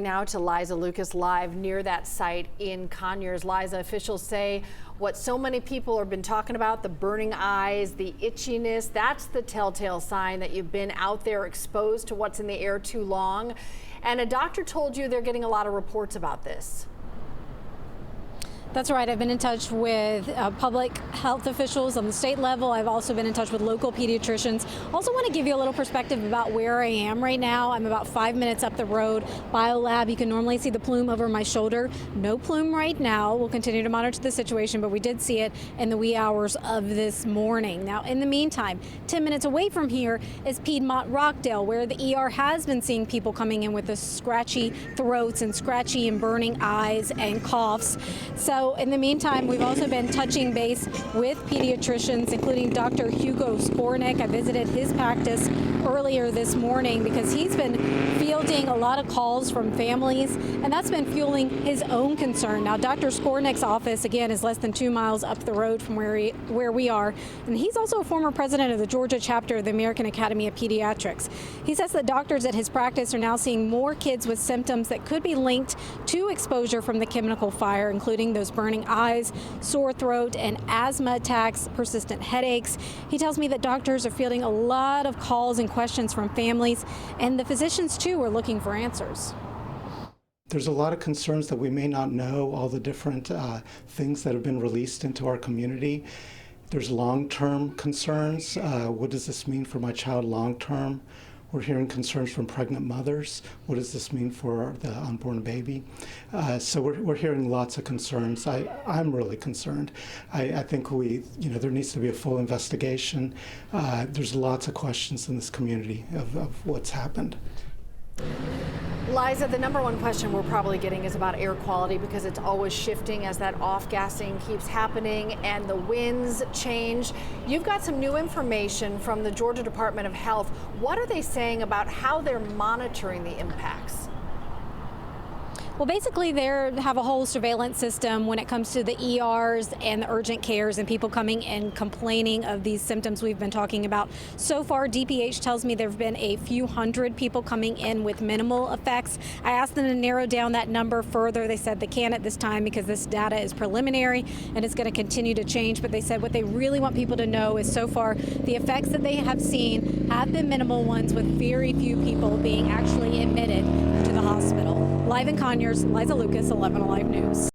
Now to Liza Lucas live near that site in Conyers. Liza, officials say what so many people have been talking about, the burning eyes, the itchiness, that's the telltale sign that you've been out there exposed to what's in the air too long. And a doctor told you they're getting a lot of reports about this. That's right. I've been in touch with public health officials on the state level. I've also been in touch with local pediatricians. Also want to give you a little perspective about where I am right now. I'm about 5 minutes up the road. Biolab, you can normally see the plume over my shoulder. No plume right now. We'll continue to monitor the situation, but we did see it in the wee hours of this morning. Now, in the meantime, 10 minutes away from here is Piedmont Rockdale, where the ER has been seeing people coming in with the scratchy throats and scratchy and burning eyes and coughs. So in the meantime, we've also been touching base with pediatricians, including Dr. Hugo Skornick. I visited his practice earlier this morning because he's been fielding a lot of calls from families, and that's been fueling his own concern. Now, Dr. Skornick's office, again, is less than 2 miles up the road from where we are, and he's also a former president of the Georgia chapter of the American Academy of Pediatrics. He says that doctors at his practice are now seeing more kids with symptoms that could be linked to exposure from the chemical fire, including those burning eyes, sore throat, and asthma attacks, persistent headaches. He tells me that doctors are fielding a lot of calls and questions from families, and the physicians too are looking for answers. There's a lot of concerns that we may not know all the different things that have been released into our community. There's long-term concerns. What does this mean for my child long-term? We're hearing concerns from pregnant mothers. What does this mean for the unborn baby? So we're hearing lots of concerns. I'm really concerned. I think there needs to be a full investigation. There's lots of questions in this community of what's happened. Liza, the number one question we're probably getting is about air quality because it's always shifting as that off-gassing keeps happening and the winds change. You've got some new information from the Georgia Department of Health. What are they saying about how they're monitoring the impacts? Well, basically, they have a whole surveillance system when it comes to the ERs and the urgent cares and people coming and complaining of these symptoms we've been talking about. So far, DPH tells me there have been a few hundred people coming in with minimal effects. I asked them to narrow down that number further. They said they can't at this time because this data is preliminary and it's going to continue to change. But they said what they really want people to know is so far the effects that they have seen have been minimal ones, with very few people being actually admitted to the hospital. Live in Conyers, Liza Lucas, 11 Alive News.